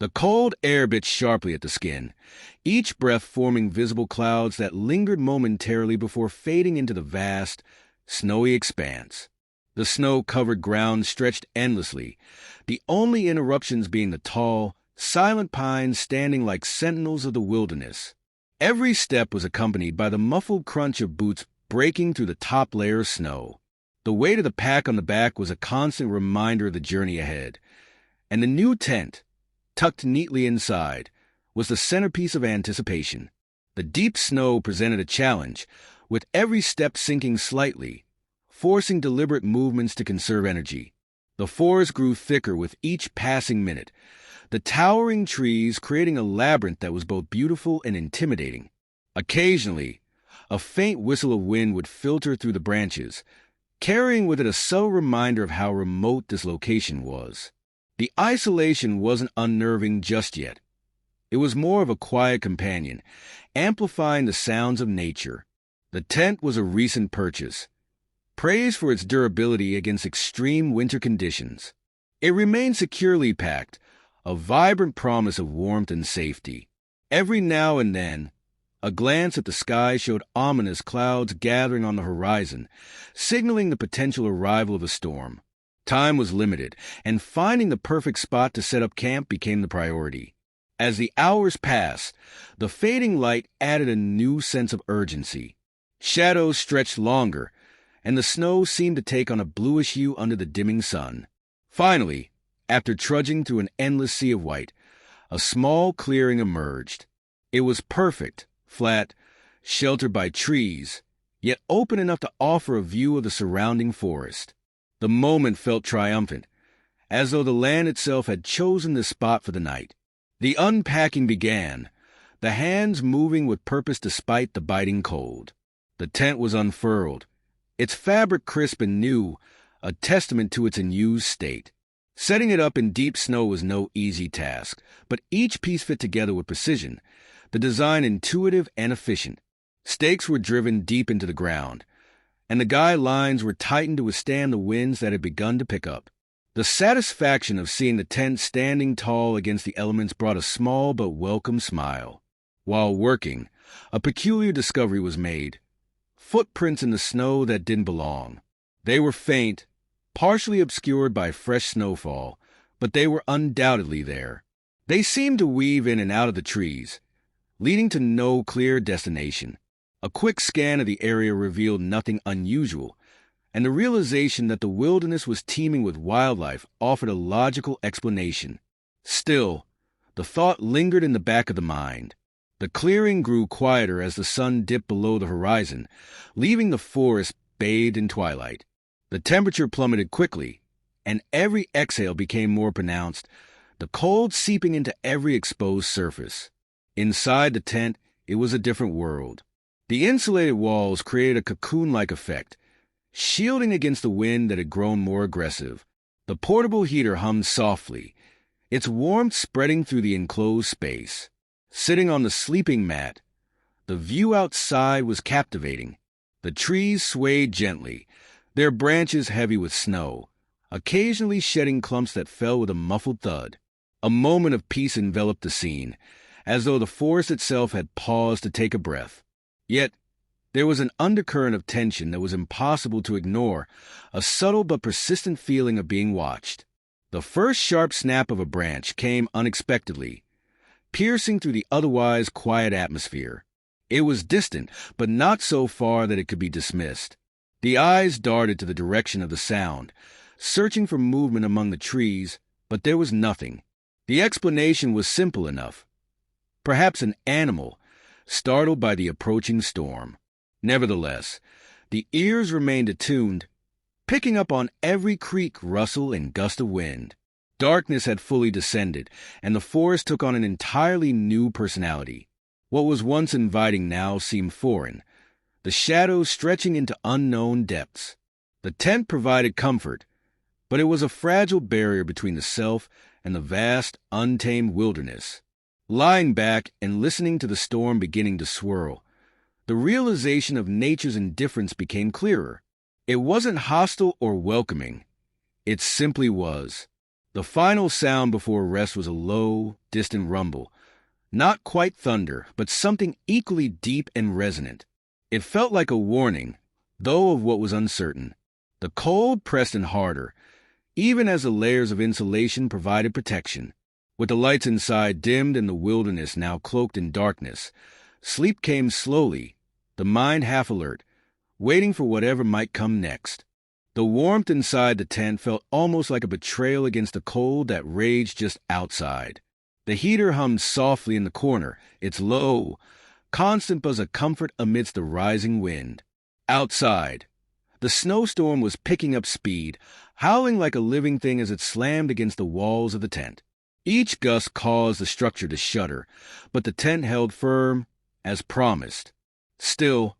The cold air bit sharply at the skin, each breath forming visible clouds that lingered momentarily before fading into the vast, snowy expanse. The snow-covered ground stretched endlessly, the only interruptions being the tall, silent pines standing like sentinels of the wilderness. Every step was accompanied by the muffled crunch of boots breaking through the top layer of snow. The weight of the pack on the back was a constant reminder of the journey ahead, and the new tent, tucked neatly inside, was the centerpiece of anticipation. The deep snow presented a challenge, with every step sinking slightly, forcing deliberate movements to conserve energy. The forest grew thicker with each passing minute, the towering trees creating a labyrinth that was both beautiful and intimidating. Occasionally, a faint whistle of wind would filter through the branches, carrying with it a subtle reminder of how remote this location was. The isolation wasn't unnerving just yet. It was more of a quiet companion, amplifying the sounds of nature. The tent was a recent purchase, praised for its durability against extreme winter conditions. It remained securely packed, a vibrant promise of warmth and safety. Every now and then, a glance at the sky showed ominous clouds gathering on the horizon, signaling the potential arrival of a storm. Time was limited, and finding the perfect spot to set up camp became the priority. As the hours passed, the fading light added a new sense of urgency. Shadows stretched longer, and the snow seemed to take on a bluish hue under the dimming sun. Finally, after trudging through an endless sea of white, a small clearing emerged. It was perfect, flat, sheltered by trees, yet open enough to offer a view of the surrounding forest. The moment felt triumphant, as though the land itself had chosen this spot for the night. The unpacking began, the hands moving with purpose despite the biting cold. The tent was unfurled, its fabric crisp and new, a testament to its unused state. Setting it up in deep snow was no easy task, but each piece fit together with precision, the design intuitive and efficient. Stakes were driven deep into the ground, and the guy lines were tightened to withstand the winds that had begun to pick up. The satisfaction of seeing the tent standing tall against the elements brought a small but welcome smile. While working, a peculiar discovery was made: footprints in the snow that didn't belong. They were faint, partially obscured by fresh snowfall, but they were undoubtedly there. They seemed to weave in and out of the trees, leading to no clear destination. A quick scan of the area revealed nothing unusual, and the realization that the wilderness was teeming with wildlife offered a logical explanation. Still, the thought lingered in the back of the mind. The clearing grew quieter as the sun dipped below the horizon, leaving the forest bathed in twilight. The temperature plummeted quickly, and every exhale became more pronounced, the cold seeping into every exposed surface. Inside the tent, it was a different world. The insulated walls created a cocoon-like effect, shielding against the wind that had grown more aggressive. The portable heater hummed softly, its warmth spreading through the enclosed space. Sitting on the sleeping mat, the view outside was captivating. The trees swayed gently, their branches heavy with snow, occasionally shedding clumps that fell with a muffled thud. A moment of peace enveloped the scene, as though the forest itself had paused to take a breath. Yet, there was an undercurrent of tension that was impossible to ignore, a subtle but persistent feeling of being watched. The first sharp snap of a branch came unexpectedly, piercing through the otherwise quiet atmosphere. It was distant, but not so far that it could be dismissed. The eyes darted to the direction of the sound, searching for movement among the trees, but there was nothing. The explanation was simple enough. Perhaps an animal, startled by the approaching storm. Nevertheless, the ears remained attuned, picking up on every creak, rustle, and gust of wind. Darkness had fully descended, and the forest took on an entirely new personality. What was once inviting now seemed foreign, the shadows stretching into unknown depths. The tent provided comfort, but it was a fragile barrier between the self and the vast, untamed wilderness. Lying back and listening to the storm beginning to swirl, the realization of nature's indifference became clearer. It wasn't hostile or welcoming. It simply was. The final sound before rest was a low, distant rumble. Not quite thunder, but something equally deep and resonant. It felt like a warning, though of what was uncertain. The cold pressed in harder, even as the layers of insulation provided protection. With the lights inside dimmed and the wilderness now cloaked in darkness, sleep came slowly, the mind half alert, waiting for whatever might come next. The warmth inside the tent felt almost like a betrayal against the cold that raged just outside. The heater hummed softly in the corner, its low, constant buzz of comfort amidst the rising wind. Outside, the snowstorm was picking up speed, howling like a living thing as it slammed against the walls of the tent. Each gust caused the structure to shudder, but the tent held firm, as promised. Still,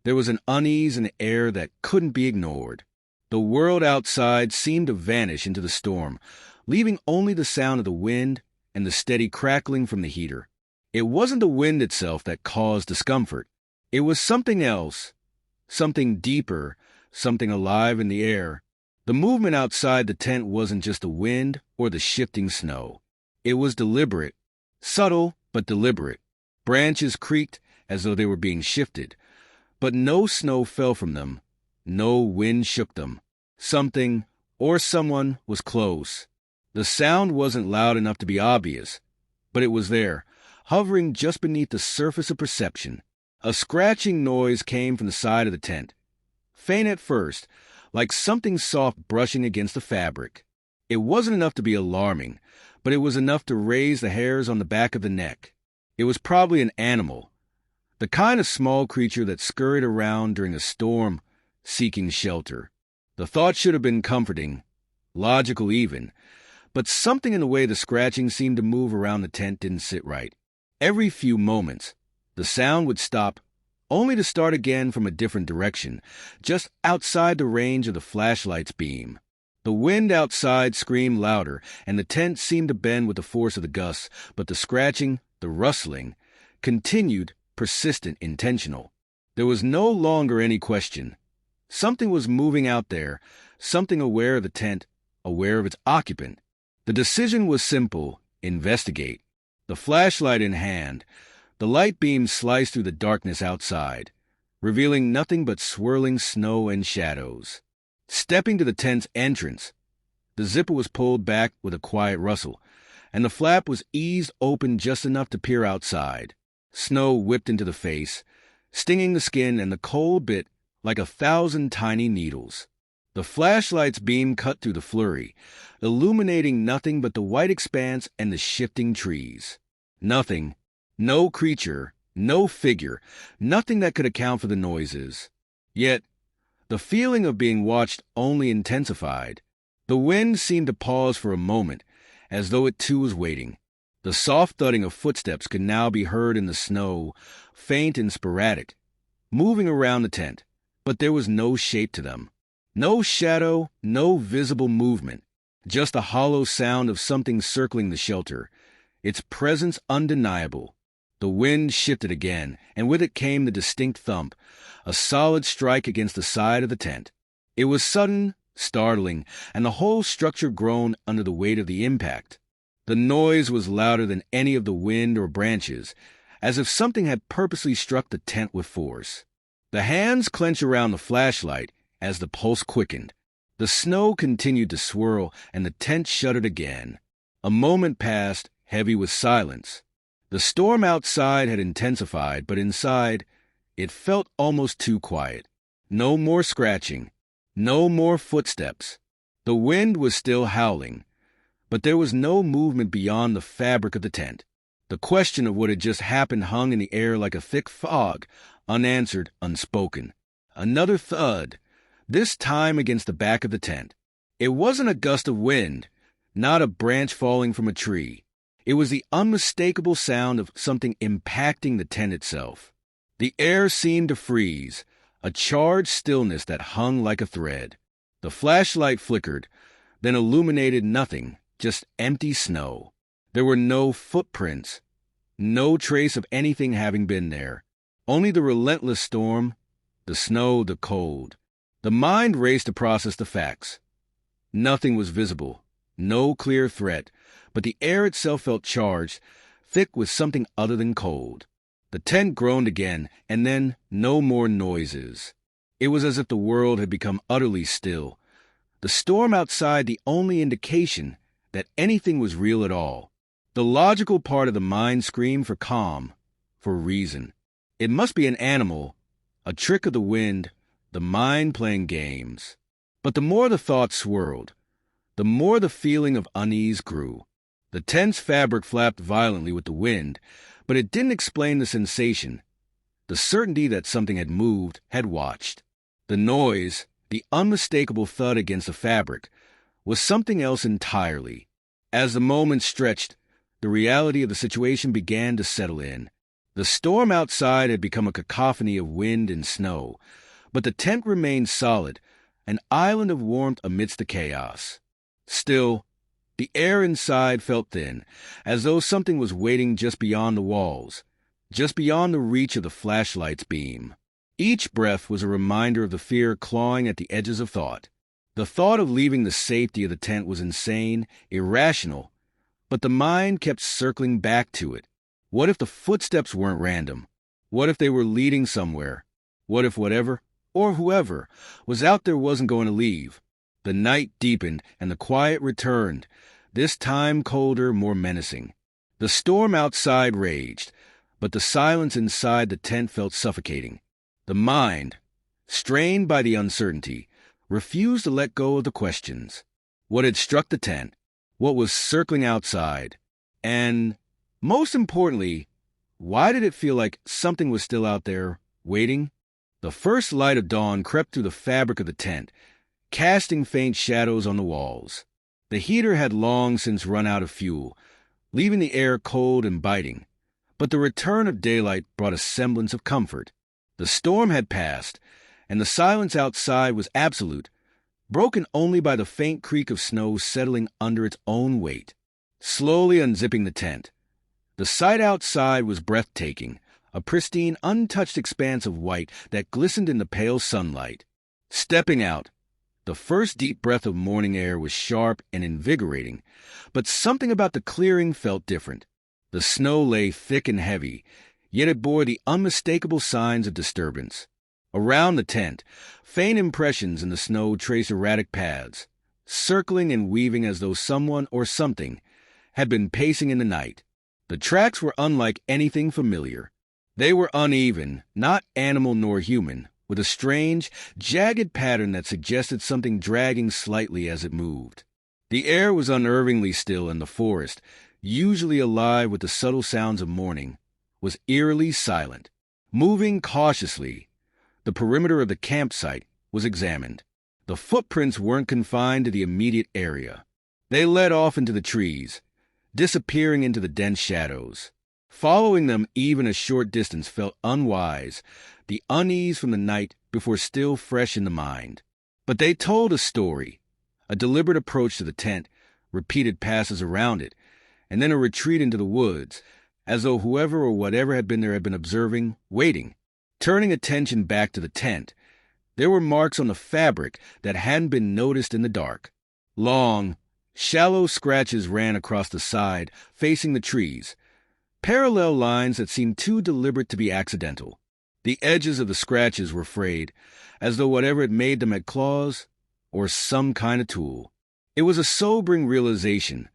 there was an unease in the air that couldn't be ignored. The world outside seemed to vanish into the storm, leaving only the sound of the wind and the steady crackling from the heater. It wasn't the wind itself that caused discomfort. It was something else, something deeper, something alive in the air. The movement outside the tent wasn't just the wind or the shifting snow. It was deliberate, subtle but deliberate. Branches creaked as though they were being shifted, but no snow fell from them. No wind shook them. Something or someone was close. The sound wasn't loud enough to be obvious, but it was there, hovering just beneath the surface of perception. A scratching noise came from the side of the tent, faint at first, like something soft brushing against the fabric. It wasn't enough to be alarming, but it was enough to raise the hairs on the back of the neck. It was probably an animal, the kind of small creature that scurried around during a storm, seeking shelter. The thought should have been comforting, logical even, but something in the way the scratching seemed to move around the tent didn't sit right. Every few moments, the sound would stop, only to start again from a different direction, just outside the range of the flashlight's beam. The wind outside screamed louder, and the tent seemed to bend with the force of the gusts, but the scratching, the rustling, continued, persistent, intentional. There was no longer any question. Something was moving out there, something aware of the tent, aware of its occupant. The decision was simple: investigate. The flashlight in hand, the light beam sliced through the darkness outside, revealing nothing but swirling snow and shadows. Stepping to the tent's entrance, the zipper was pulled back with a quiet rustle, and the flap was eased open just enough to peer outside. Snow whipped into the face, stinging the skin, and the cold bit like 1,000 tiny needles. The flashlight's beam cut through the flurry, illuminating nothing but the white expanse and the shifting trees. Nothing, no creature, no figure, nothing that could account for the noises. Yet, the feeling of being watched only intensified. The wind seemed to pause for a moment, as though it too was waiting. The soft thudding of footsteps could now be heard in the snow, faint and sporadic, moving around the tent, but there was no shape to them. No shadow, no visible movement, just the hollow sound of something circling the shelter, its presence undeniable. The wind shifted again, and with it came the distinct thump, a solid strike against the side of the tent. It was sudden, startling, and the whole structure groaned under the weight of the impact. The noise was louder than any of the wind or branches, as if something had purposely struck the tent with force. The hands clenched around the flashlight as the pulse quickened. The snow continued to swirl, and the tent shuddered again. A moment passed, heavy with silence. The storm outside had intensified, but inside, it felt almost too quiet. No more scratching, no more footsteps. The wind was still howling, but there was no movement beyond the fabric of the tent. The question of what had just happened hung in the air like a thick fog, unanswered, unspoken. Another thud, this time against the back of the tent. It wasn't a gust of wind, not a branch falling from a tree. It was the unmistakable sound of something impacting the tent itself. The air seemed to freeze, a charged stillness that hung like a thread. The flashlight flickered, then illuminated nothing, just empty snow. There were no footprints, no trace of anything having been there. Only the relentless storm, the snow, the cold. The mind raced to process the facts. Nothing was visible. No clear threat, but the air itself felt charged, thick with something other than cold. The tent groaned again, and then no more noises. It was as if the world had become utterly still. The storm outside the only indication that anything was real at all. The logical part of the mind screamed for calm, for reason. It must be an animal, a trick of the wind, the mind playing games. But the more the thoughts swirled, the more the feeling of unease grew. The tent's fabric flapped violently with the wind, but it didn't explain the sensation. The certainty that something had moved, had watched. The noise, the unmistakable thud against the fabric, was something else entirely. As the moments stretched, the reality of the situation began to settle in. The storm outside had become a cacophony of wind and snow, but the tent remained solid, an island of warmth amidst the chaos. Still, the air inside felt thin, as though something was waiting just beyond the walls, just beyond the reach of the flashlight's beam. Each breath was a reminder of the fear clawing at the edges of thought. The thought of leaving the safety of the tent was insane, irrational, but the mind kept circling back to it. What if the footsteps weren't random? What if they were leading somewhere? What if whatever, or whoever, was out there wasn't going to leave? The night deepened, and the quiet returned, this time colder, more menacing. The storm outside raged, but the silence inside the tent felt suffocating. The mind, strained by the uncertainty, refused to let go of the questions. What had struck the tent? What was circling outside? And, most importantly, why did it feel like something was still out there, waiting? The first light of dawn crept through the fabric of the tent, casting faint shadows on the walls. The heater had long since run out of fuel, leaving the air cold and biting, but the return of daylight brought a semblance of comfort. The storm had passed, and the silence outside was absolute, broken only by the faint creak of snow settling under its own weight. Slowly unzipping the tent, the sight outside was breathtaking, a pristine, untouched expanse of white that glistened in the pale sunlight. Stepping out, the first deep breath of morning air was sharp and invigorating, but something about the clearing felt different. The snow lay thick and heavy, yet it bore the unmistakable signs of disturbance. Around the tent, faint impressions in the snow traced erratic paths, circling and weaving as though someone or something had been pacing in the night. The tracks were unlike anything familiar. They were uneven, not animal nor human, with a strange, jagged pattern that suggested something dragging slightly as it moved. The air was unnervingly still, and the forest, usually alive with the subtle sounds of morning, was eerily silent. Moving cautiously, the perimeter of the campsite was examined. The footprints weren't confined to the immediate area. They led off into the trees, disappearing into the dense shadows. Following them even a short distance felt unwise, the unease from the night before still fresh in the mind. But they told a story, a deliberate approach to the tent, repeated passes around it, and then a retreat into the woods, as though whoever or whatever had been there had been observing, waiting. Turning attention back to the tent, there were marks on the fabric that hadn't been noticed in the dark. Long, shallow scratches ran across the side, facing the trees, parallel lines that seemed too deliberate to be accidental. The edges of the scratches were frayed, as though whatever had made them had claws or some kind of tool. It was a sobering realization,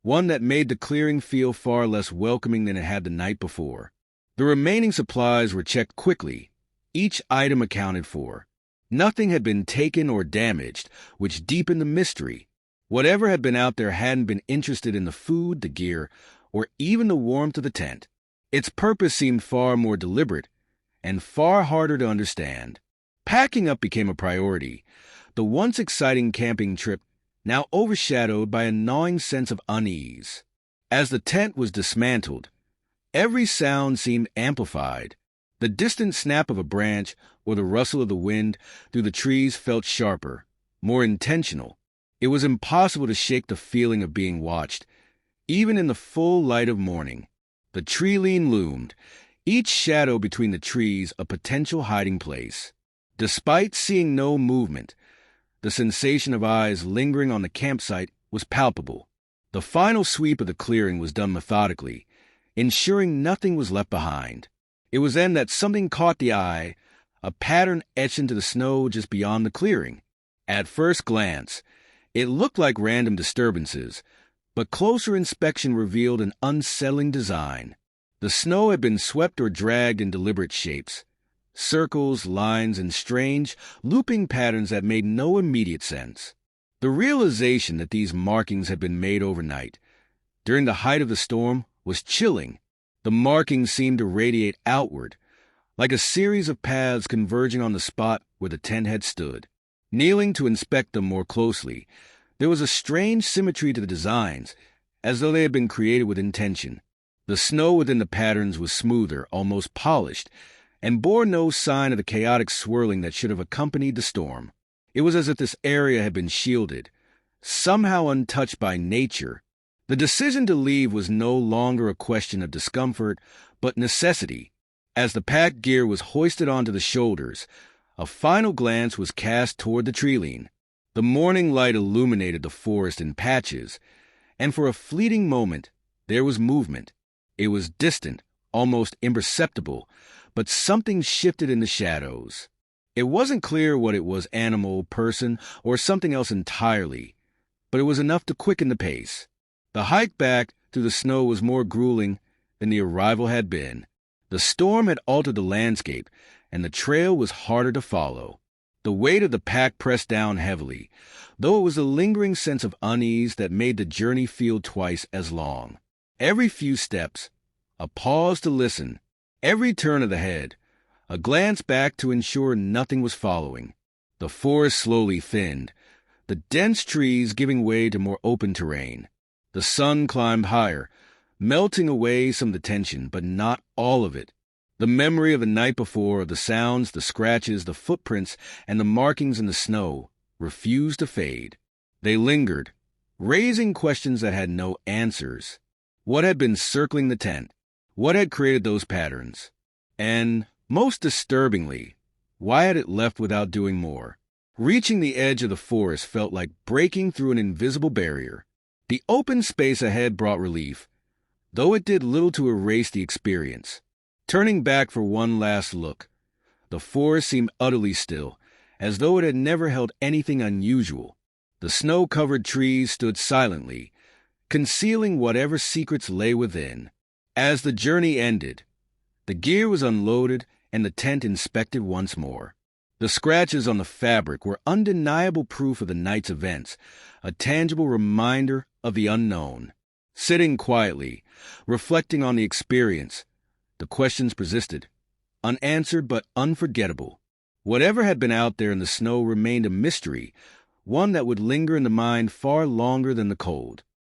one that made the clearing feel far less welcoming than it had the night before. The remaining supplies were checked quickly, each item accounted for. Nothing had been taken or damaged, which deepened the mystery. Whatever had been out there hadn't been interested in the food, the gear, or even the warmth of the tent. Its purpose seemed far more deliberate and far harder to understand. Packing up became a priority, the once exciting camping trip now overshadowed by a gnawing sense of unease. As the tent was dismantled, every sound seemed amplified. The distant snap of a branch or the rustle of the wind through the trees felt sharper, more intentional. It was impossible to shake the feeling of being watched, even in the full light of morning. The tree line loomed, each shadow between the trees a potential hiding place. Despite seeing no movement, the sensation of eyes lingering on the campsite was palpable. The final sweep of the clearing was done methodically, ensuring nothing was left behind. It was then that something caught the eye, a pattern etched into the snow just beyond the clearing. At first glance, it looked like random disturbances, but closer inspection revealed an unsettling design. The snow had been swept or dragged in deliberate shapes, circles, lines, and strange, looping patterns that made no immediate sense. The realization that these markings had been made overnight, during the height of the storm, was chilling. The markings seemed to radiate outward, like a series of paths converging on the spot where the tent had stood. Kneeling to inspect them more closely, there was a strange symmetry to the designs, as though they had been created with intention. The snow within the patterns was smoother, almost polished, and bore no sign of the chaotic swirling that should have accompanied the storm. It was as if this area had been shielded, somehow untouched by nature. The decision to leave was no longer a question of discomfort, but necessity. As the packed gear was hoisted onto the shoulders, a final glance was cast toward the treeline. The morning light illuminated the forest in patches, and for a fleeting moment there was movement. It was distant, almost imperceptible, but something shifted in the shadows. It wasn't clear what it was, animal, person, or something else entirely, but it was enough to quicken the pace. The hike back through the snow was more grueling than the arrival had been. The storm had altered the landscape, and the trail was harder to follow. The weight of the pack pressed down heavily, though it was a lingering sense of unease that made the journey feel twice as long. Every few steps, a pause to listen. Every turn of the head, a glance back to ensure nothing was following. The forest slowly thinned, the dense trees giving way to more open terrain. The sun climbed higher, melting away some of the tension, but not all of it. The memory of the night before, of the sounds, the scratches, the footprints, and the markings in the snow, refused to fade. They lingered, raising questions that had no answers. What had been circling the tent? What had created those patterns? And, most disturbingly, why had it left without doing more? Reaching the edge of the forest felt like breaking through an invisible barrier. The open space ahead brought relief, though it did little to erase the experience. Turning back for one last look, the forest seemed utterly still, as though it had never held anything unusual. The snow-covered trees stood silently, concealing whatever secrets lay within. As the journey ended, the gear was unloaded and the tent inspected once more. The scratches on the fabric were undeniable proof of the night's events, a tangible reminder of the unknown. Sitting quietly, reflecting on the experience, the questions persisted, unanswered but unforgettable. Whatever had been out there in the snow remained a mystery, one that would linger in the mind far longer than the cold.